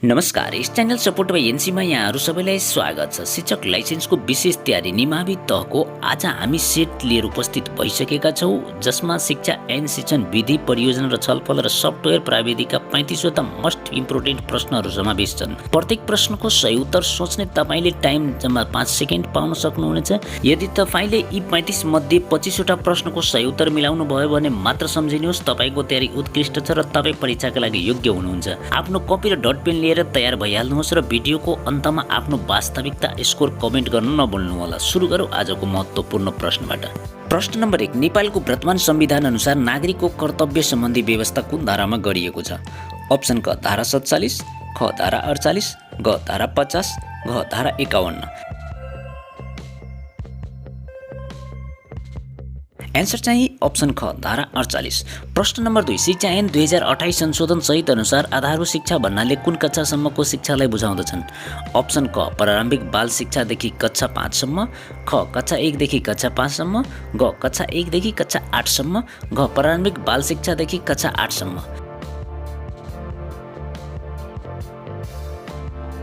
नमस्कार, यस channel support by एनसीमा यहाँहरू सबैलाई स्वागत छ। शिक्षक लाइसेन्सको विशेष तयारी निमावि तहको आज हामी सेट लिएर उपस्थित भइसकेका छौँ, जसमा शिक्षा ऐन शिक्षण विधि परियोजना र छलफल र सफ्टवेयर प्राविधिकका 35वटा मोस्ट इम्पोर्टेन्ट प्रश्नहरू समावेश छन्। प्रत्येक प्रश्नको सही उत्तर सोच्ने तपाईँले टाइम जम्मा 5 सेकेन्ड पाउन सक्नुहुनेछ। यदि तपाईँले यी 35 मध्ये 25वटा प्रश्नको सही उत्तर मिलाउनु भयो भने मात्र सम्झिनुहोस् तपाईँको तयारी उत्कृष्ट छ र तपाईँ परीक्षाका लागि योग्य हुनुहुन्छ। आफ्नो कपी र डट पेन लिएर तयार भइहाल्नुहोस् र भिडियोको अन्तमा आफ्नो वास्तविकता स्कोर कमेन्ट गर्न नभुल्नुहोला। सुरु गरौँ आजको महत्त्वपूर्ण प्रश्नबाट। प्रश्न नम्बर 1, नेपालको वर्तमान संविधान अनुसार नागरिकको कर्तव्य सम्बन्धी व्यवस्था कुन धारामा गरिएको छ? अप्सन क धारा 47, ख धारा 48, ग धारा 50, घ धारा 51। एन्सर चाहिँ अप्सन ख धारा 48। प्रश्न नम्बर 2, शिक्षा ऐन 2028 संशोधन सहित अनुसार आधारभूत शिक्षा भन्नाले कुन कक्षासम्मको शिक्षालाई बुझाउँदछन्? अप्सन क प्रारम्भिक बाल शिक्षादेखि कक्षा 5 सम्म, ख कक्षा 1 देखि कक्षा 5 सम्म, ग कक्षा 1 देखि कक्षा 8 सम्म, घ प्रारम्भिक बाल शिक्षादेखि कक्षा 8 सम्म।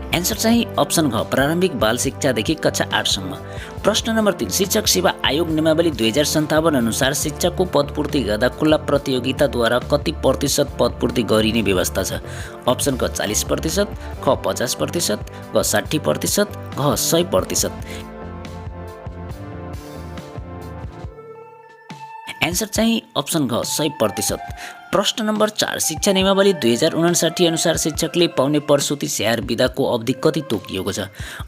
एन्सर चाहिँ अप्सन घ प्रारम्भिक बाल शिक्षादेखि कक्षा 8 सम्म। प्रश्न नम्बर 3, शिक्षक सेवा आयोग नियमावली 2057 अनुसार शिक्षकको पदपूर्ति गर्दा खुल्ला प्रतियोगिताद्वारा कति प्रतिशत पदपूर्ति गरिने व्यवस्था छ? अप्सन क 40%, ख 50%, ग 60%, घ 100%। एन्सर चाहिँ अप्सन घ 100%। प्रश्न नम्बर 4, शिक्षा नियमावली 2059 अनुसार शिक्षकले पाउने प्रसुति स्याहार बिदाको अवधि कति तोकिएको छ?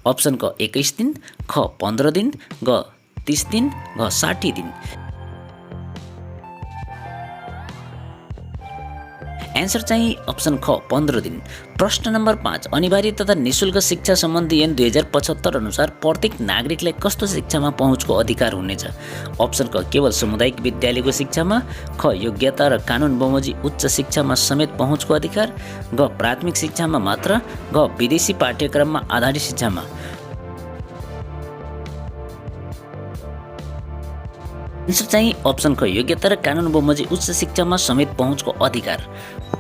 अप्सन क 21 दिन, ख 15 दिन, ग 30 दिन, घ 60 दिन। एन्सर चाहिँ अप्सन ख 15 दिन। प्रश्न नम्बर 5, अनिवार्य तथा निशुल्क शिक्षा सम्बन्धी ऐन 2075 अनुसार प्रत्येक नागरिकलाई कस्तो शिक्षामा पहुँचको अधिकार हुनेछ? अप्सन क केवल सामुदायिक विद्यालयको शिक्षामा, ख योग्यता र कानुन बमोजिम उच्च शिक्षामा समेत पहुँचको अधिकार, ग प्राथमिक शिक्षामा मात्र, घ विदेशी पाठ्यक्रममा आधारित शिक्षामा। एन्सर चाहिँ अप्सन ख योग्यता र कानुन बमोजिम उच्च शिक्षामा समेत पहुँचको अधिकार।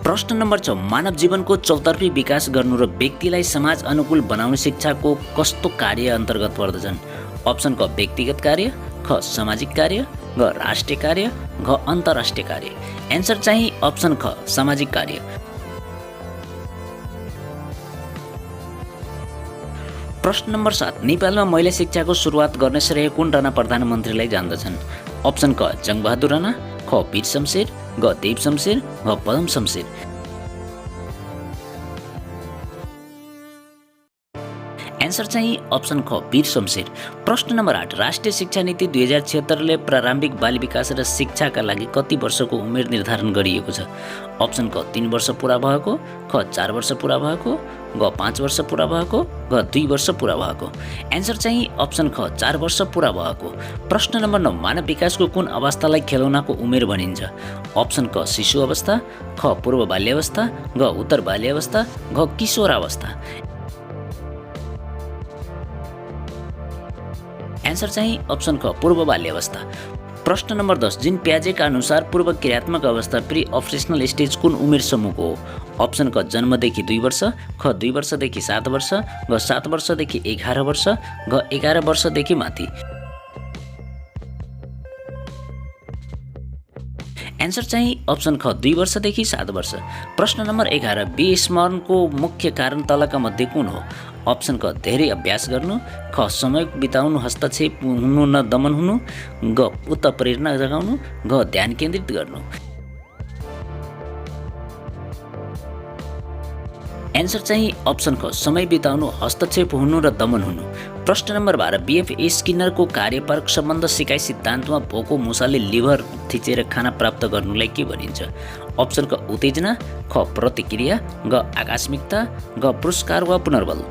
प्रश्न नम्बर 6, मानव जीवनको चौतर्फी विकास गर्नु र व्यक्तिलाई समाज अनुकूल बनाउने शिक्षाको कस्तो कार्य अन्तर्गत पर्दछन्? अप्सन क व्यक्तिगत कार्य, ख सामाजिक कार्य, ग राष्ट्रिय कार्य, घ अन्तर्राष्ट्रिय कार्य। एन्सर चाहिँ अप्सन ख सामाजिक कार्य। प्रश्न नम्बर 7, नेपालमा महिला शिक्षाको सुरुवात गर्ने श्रेय कुन राणा प्रधानमन्त्रीलाई जान्दछन्? अप्सन क जङ्गबहादुर राणा, ख वीर शमशेर, ग देव शमशेर, घ पदम शमशेर। एन्सर चाहिँ अप्सन ख वीर शमशेर। प्रश्न नम्बर 8, राष्ट्रिय शिक्षा नीति 2076ले प्रारम्भिक बाल विकास र शिक्षाका लागि कति वर्षको उमेर निर्धारण गरिएको छ? अप्सन क 3 वर्ष पुरा भएको, ख 4 वर्ष पुरा भएको, ग 5 वर्ष पुरा भएको, घ 2 वर्ष पुरा भएको। एन्सर चाहिँ अप्सन ख 4 वर्ष पुरा भएको। प्रश्न नम्बर 9, मानव विकासको कुन अवस्थालाई खेलौनाको उमेर भनिन्छ? अप्सन क शिशु अवस्था, ख पूर्व बाल्यावस्था, घ उत्तर बाल्यावस्था, घ किशोरावस्था। एन्सर चाहिँ अप्सन ख पूर्व बाल्यावस्था। प्रश्न नम्बर 10, जिन प्याजेका अनुसार पूर्व क्रियात्मक अवस्था प्री अपरेसनल स्टेज कुन उमेर समूहको हो? अप्सन क जन्मदेखि 2 वर्ष, ख 2 वर्षदेखि 7 वर्ष, घ 7 वर्षदेखि 11 वर्ष, घ 11 वर्षदेखि माथि। एन्सर चाहिँ अप्सन ख 2 वर्षदेखि 7 वर्ष। प्रश्न नम्बर 11, विस्मरणको मुख्य कारण तलका मध्ये कुन हो? अप्सन क धेरै अभ्यास गर्नु, ख समय बिताउनु हस्तक्षेप हुनु न दमन हुनु, ग उक्त प्रेरणा जगाउनु, घ ध्यान केन्द्रित गर्नु। एन्सर चाहिँ अप्सन ख समय बिताउनु हस्तक्षेप हुनु र दमन हुनु। प्रश्न नम्बर 12, BF स्किनरको कार्यपरक सम्बन्ध सिकाइ सिद्धान्तमा भोको मुसाले लिभर थिचेर खाना प्राप्त गर्नुलाई के भनिन्छ? अप्सन क उत्तेजना, ख प्रतिक्रिया, ग आकस्मिकता, घ पुरस्कार वा पुनर्बल।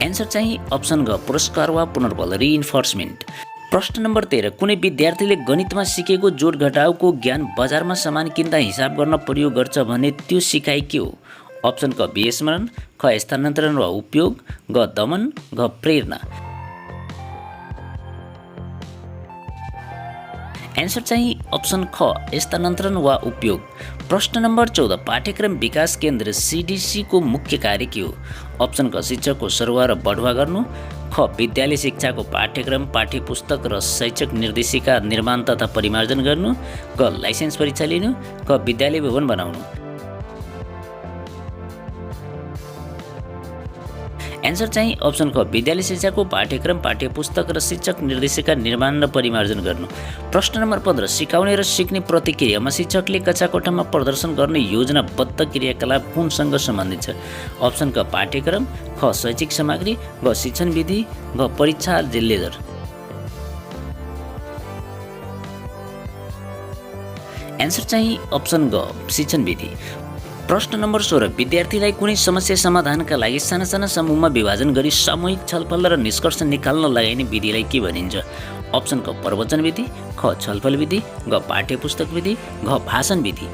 एन्सर चाहिँ अप्सन ग पुरस्कार वा पुनर्बल रिइन्फोर्समेन्ट। प्रश्न नम्बर 13, कुनै विद्यार्थीले गणितमा सिकेको जोड घटाउको ज्ञान बजारमा सामान किन्दा हिसाब गर्न प्रयोग गर्छ भने त्यो सिकाइ के हो? अप्सन क विस्मरण, ख स्थानान्तरण वा उपयोग, ग दमन, घ प्रेरणा। एन्सर चाहिँ अप्सन ख स्थानान्तरण वा उपयोग। प्रश्न नम्बर 14 पाठ्यक्रम विकास केन्द्र CDC को मुख्य कार्य के हो? अप्सन क शिक्षकको सरुवा र बढुवा गर्नु, ख विद्यालय शिक्षाको पाठ्यक्रम पाठ्यपुस्तक र शैक्षिक निर्देशिका निर्माण तथा परिमार्जन गर्नु, ग लाइसेन्स परीक्षा लिनु, क विद्यालय भवन बनाउनु। एन्सर चाहिँ अप्सन ख विद्यालय शिक्षाको पाठ्यक्रम पाठ्यपुस्तक र शिक्षक निर्देशिका निर्माण र परिमार्जन गर्नु। प्रश्न नम्बर 15 सिकाउने र सिक्ने प्रतिक्रियामा शिक्षकले कक्षा कोठामा प्रदर्शन गर्ने योजनाबद्ध क्रियाकलाप कुनसँग सम्बन्धित छ? अप्सन क पाठ्यक्रम, ख शैक्षिक सामग्री, ग शिक्षण विधि, ग परीक्षा लेजर। एन्सर चाहिँ अप्सन ग शिक्षण विधि। प्रश्न नम्बर 16 विद्यार्थीलाई कुनै समस्या समाधानका लागि साना साना समूहमा विभाजन गरी सामूहिक छलफल र निष्कर्ष निकाल्न लगाइने विधिलाई के भनिन्छ? अप्सन क प्रवचन विधि, ख छलफल विधि, ग पाठ्यपुस्तक विधि, घ भाषण विधि।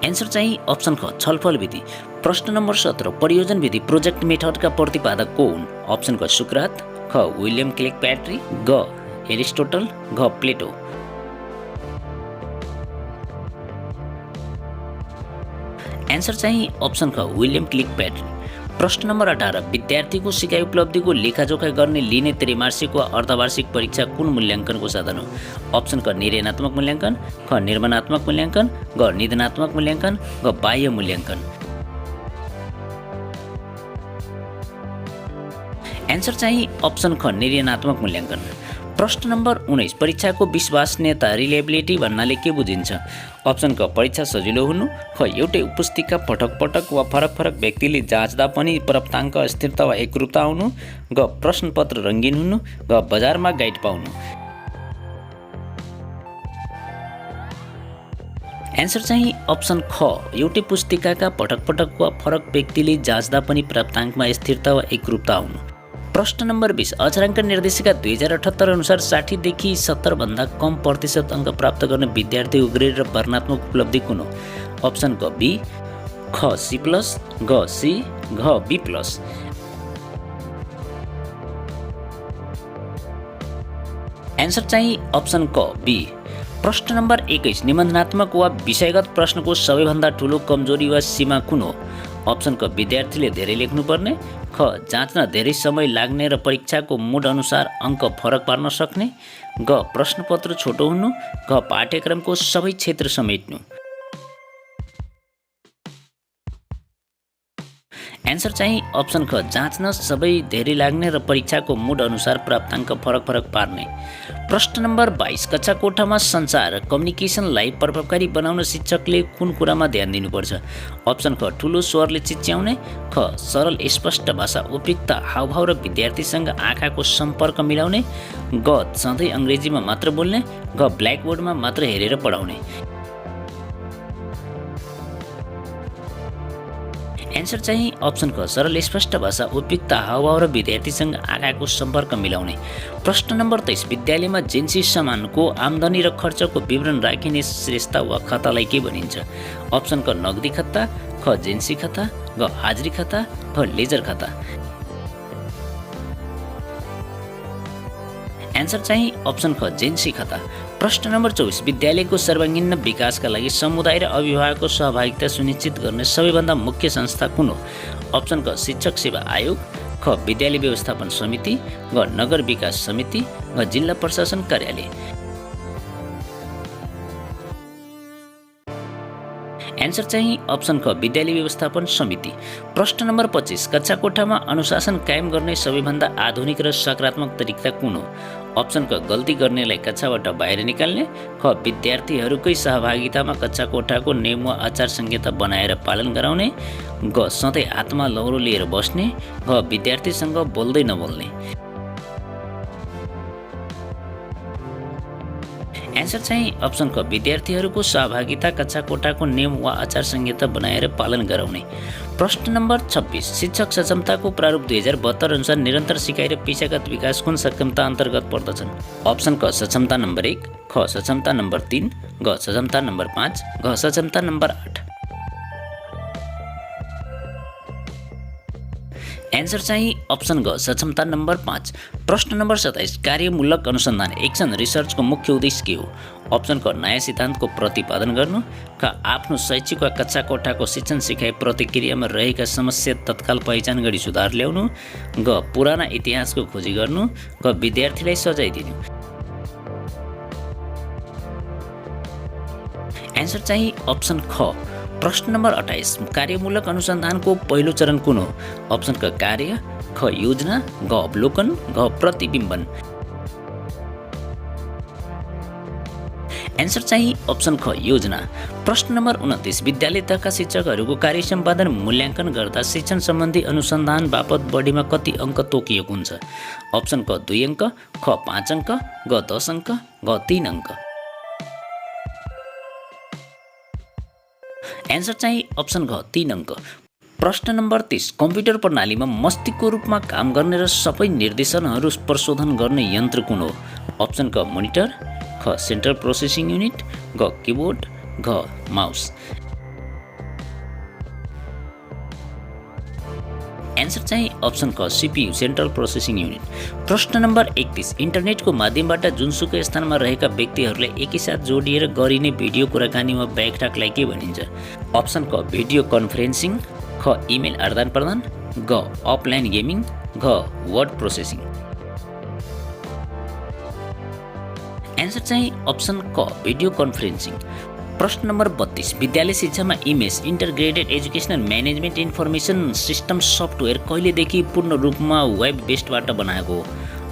एन्सर चाहिँ अप्सन ख छलफल विधि। प्रश्न नम्बर 17 परियोजन विधि प्रोजेक्ट मेथडका प्रतिपादक को हुन्? अप्सन क सुक्रात, ख विलियम किलपैट्री, ग एरिस्टोटल, घ प्लेटो। एन्सर चाहिँ अप्सन ख विलियम किलपैट्री। प्रश्न नम्बर 18 विद्यार्थीको सिकाइ उपलब्धिको लेखाजोखा गर्ने लिने त्रैमासिक वा अर्धवार्षिक परीक्षा कुन मूल्याङ्कनको साधन हो? अप्सन क निर्णयात्मक मूल्याङ्कन, ख निर्माणात्मक मूल्याङ्कन, ग निदानात्मक मूल्याङ्कन, ग बाह्य मूल्याङ्कन। एन्सर चाहिँ अप्सन ख निर्णयात्मक मूल्याङ्कन। प्रश्न नम्बर 19 परीक्षाको विश्वसनीयता रिलायबिलिटी भन्नाले के बुझिन्छ? अप्सन क परीक्षा सजिलो हुनु, ख एउटै उपस्थितिका पटक पटक वा फरक फरक व्यक्तिले जाँच्दा पनि प्राप्ताङ्क स्थिरता वा एकरूपता आउनु, ग प्रश्नपत्र रङ्गीन हुनु, ग बजारमा गाइड पाउनु। एन्सर चाहिँ अप्सन ख एउटै पुस्तिकाका पटक पटक वा फरक व्यक्तिले जाँच्दा पनि प्राप्ताङ्कमा स्थिरता वा एकरूपता आउनु। प्रश्न नम्बर 20 अक्षराङ्क निर्देशिका 2078 अनुसार 60 देखि 70 भन्दा कम प्रतिशत अङ्क प्राप्त गर्ने विद्यार्थीको ग्रेड र वर्णनात्मक उपलब्धि कुन हो? अप्सन क बी, ख C+, ग C, घ B+। एन्सर चाहिँ अप्सन क बी। प्रश्न नम्बर 21 निबन्धनात्मक वा विषयगत प्रश्नको सबैभन्दा ठुलो कमजोरी वा सीमा कुन हो? अप्सन क विद्यार्थीले धेरै लेख्नुपर्ने, ख जाँच्न धेरै समय लाग्ने र परीक्षाको मुड अनुसार अङ्क फरक पार्न सक्ने, ग प्रश्नपत्र छोटो हुनु, घ पाठ्यक्रमको सबै क्षेत्र समेट्नु। एन्सर चाहिँ अप्सन ख जाँच्न सबै धेरै लाग्ने र परीक्षाको मुड अनुसार प्राप्ताङ्क फरक फरक पार्ने। प्रश्न नम्बर 22 कक्षा कोठामा सञ्चार कम्युनिकेसनलाई प्रभावकारी बनाउन शिक्षकले कुन कुरामा ध्यान दिनुपर्छ? अप्सन ख ठुलो स्वरले चिच्याउने, ख सरल स्पष्ट भाषा उपयुक्त हावभाव र विद्यार्थीसँग आँखाको सम्पर्क मिलाउने, ग सधैँ अङ्ग्रेजीमा मात्र बोल्ने, घ ब्ल्याकबोर्डमा मात्र हेरेर पढाउने। एन्सर चाहिँ अप्सन ख सरल स्पष्ट भाषा उपयुक्त हावभाव र विद्यार्थीसँग आँखाको सम्पर्क मिलाउने। प्रश्न नम्बर 23 विद्यालयमा जिन्सी सामानको आम्दानी र खर्चको विवरण राखिने श्रेष्ठता वा खातालाई के भनिन्छ? अप्सन क नगदी खाता, ख जिन्सी खाता, ग हाजिरी खाता, घ लेजर खाता। एन्सर चाहिँ अप्सन ख जिन्सी खाता। प्रश्न नम्बर 24 विद्यालयको सर्वाङ्गीन विकासका लागि समुदाय र अभिभावकको सहभागिता सुनिश्चित गर्ने सबैभन्दा मुख्य संस्था कुन हो? अप्सन क शिक्षक सेवा आयोग, ख विद्यालय व्यवस्थापन समिति, ग नगर विकास समिति, ग जिल्ला प्रशासन कार्यालय। एन्सर चाहिँ अप्सन ख विद्यालय व्यवस्थापन समिति। प्रश्न नम्बर 25 कक्षा कोठामा अनुशासन कायम गर्ने सबैभन्दा आधुनिक र सकारात्मक तरिका कुन हो? अप्सन क गल्ती गर्नेलाई कक्षाबाट बाहिर निकाल्ने, ख विद्यार्थीहरूकै सहभागितामा कक्षा कोठाको नियम वा आचार संहिता बनाएर पालन गराउने, ग सधैँ हातमा लौरो लिएर बस्ने, घ विद्यार्थीसँग बोल्दै नबोल्ने। एन्सर चाहिँ अप्सन क विद्यार्थीहरूको सहभागिता कक्षा कोठाको नियम वा आचार संहिता बनाएर पालन गराउने। प्रश्न नम्बर 26 शिक्षक सक्षमताको प्रारूप 2072 अनुसार निरन्तर सिकाइ र पेशागत विकास कुन सक्षमता अन्तर्गत पर्दछन्? अप्सन क सक्षमता नम्बर 1, ख सक्षमता नम्बर 3, ग सक्षमता नम्बर 5, घ सक्षमता नम्बर 8। एन्सर चाहिँ अप्सन ग सक्षमता नम्बर 5। प्रश्न नम्बर 27 कार्यमूलक अनुसन्धान एक्सन रिसर्चको मुख्य उद्देश्य के हो? अप्सन क नयाँ सिद्धान्तको प्रतिपादन गर्नु, क आफ्नो शैक्षिक वा कक्षा कोठाको शिक्षण सिकाइ प्रतिक्रियामा रहेका समस्या तत्काल पहिचान गरी सुधार ल्याउनु, ग पुराना इतिहासको खोजी गर्नु, ग विद्यार्थीलाई सजाय दिनु। एन्सर चाहिँ अप्सन ख प्रश्न नम्बर 28 कार्यमूलक अनुसन्धानको पहिलो चरण कुन हो? अप्सन क कार्य, ख योजना, ग अवलोकन, घ प्रतिबिम्बन। एन्सर चाहिँ अप्सन ख योजना। प्रश्न नम्बर 29 विद्यालय तहका शिक्षकहरूको कार्य सम्पादन मूल्याङ्कन गर्दा शिक्षण सम्बन्धी अनुसन्धान बापत बढीमा कति अङ्क तोकिएको हुन्छ? अप्सन क 2 अङ्क, ख 5 अङ्क, ग 10 अङ्क, घ 3 अङ्क। एन्सर चाहिँ अप्सन घ 3 अङ्क। प्रश्न नम्बर 30 कम्प्युटर प्रणालीमा मस्तिष्कको रूपमा काम गर्ने र सबै निर्देशनहरू प्रशोधन गर्ने यन्त्र कुन हो? अप्सन क मोनिटर, ख सेन्ट्रल प्रोसेसिङ युनिट, ग किबोर्ड, घ माउस। एन्सर चाहिँ अप्सन क सिपियु सेन्ट्रल प्रोसेसिङ युनिट। प्रश्न नम्बर 31 इन्टरनेटको माध्यमबाट जुनसुकै स्थानमा रहेका व्यक्तिहरूलाई एकैसाथ जोडिएर गरिने भिडियो कुराकानी वा बैठकलाई के भनिन्छ? अप्सन क भिडियो कन्फरेन्सिङ, ख इमेल आदान प्रदान, ग अफलाइन गेमिङ, घ वर्ड प्रोसेसिङ। एन्सर चाहिँ अप्सन क भिडियो कन्फरेन्सिङ। प्रश्न नम्बर 32 विद्यालय शिक्षामा image integrated educational management information system software कहिलेदेखि पूर्ण रूपमा वेब बेस्डबाट बनाएको हो?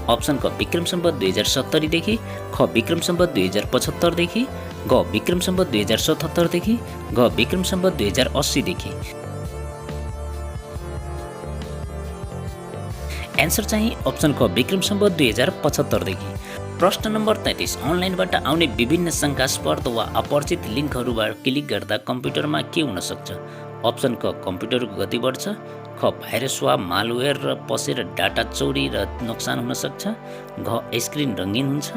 अप्सन क विक्रम सम्वत 2070 देखि, ख विक्रम सम्वत 2075 देखि, ग विक्रम सम्वत 2077 देखि, घ विक्रम सम्वत 2080 देखि। एन्सर चाहिँ अप्सन क विक्रम सम्वत 2075 देखि। प्रश्न नम्बर 33 अनलाइनबाट आउने विभिन्न शङ्कास्पद वा अपरिचित लिङ्कहरूबाट क्लिक गर्दा कम्प्युटरमा के हुन सक्छ? अप्सन क कम्प्युटरको गति बढ्छ, ख भाइरस वा मालवेयर र पसेर डाटा चोरी र नोक्सान हुन सक्छ, घ स्क्रिन रङ्गीन हुन्छ,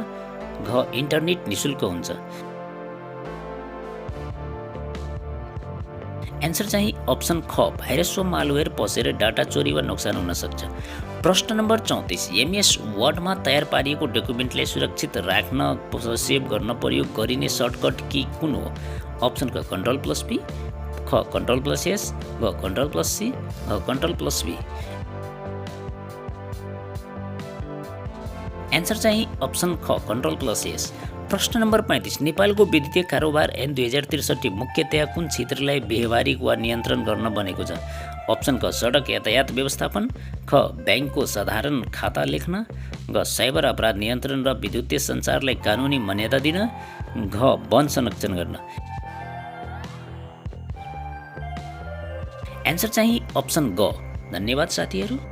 घ इन्टरनेट निशुल्क हुन्छ। एन्सर चाहिँ अप्सन ख भाइरस वा मालवेयर पसेर डाटा चोरी वा नोक्सान हुन सक्छ। प्रश्न नम्बर 34 एमएस वर्डमा तयार पारिएको डकुमेन्टलाई सुरक्षित राख्न सेभ गर्न प्रयोग गरिने सर्टकट की कुन हो? अप्सन क कन्ट्रोल+P, ख कन्ट्रोल+S, घ कन्ट्रोल+C, घ कन्ट्रोल+V। एन्सर चाहिँ अप्सन ख कन्ट्रोल+S। प्रश्न नम्बर 35 नेपालको विद्युतीय कारोबार ऐन 2063 मुख्यतया कुन क्षेत्रलाई व्यवहारिक वा नियन्त्रण गर्न बनेको छ? अप्सन क सडक यातायात व्यवस्थापन, ख ब्याङ्कको साधारण खाता लेख्न, घ साइबर अपराध नियन्त्रण र विद्युतीय सञ्चारलाई कानुनी मान्यता दिन, घ वन संरक्षण गर्न। एन्सर चाहिँ अप्सन ग। धन्यवाद साथीहरू।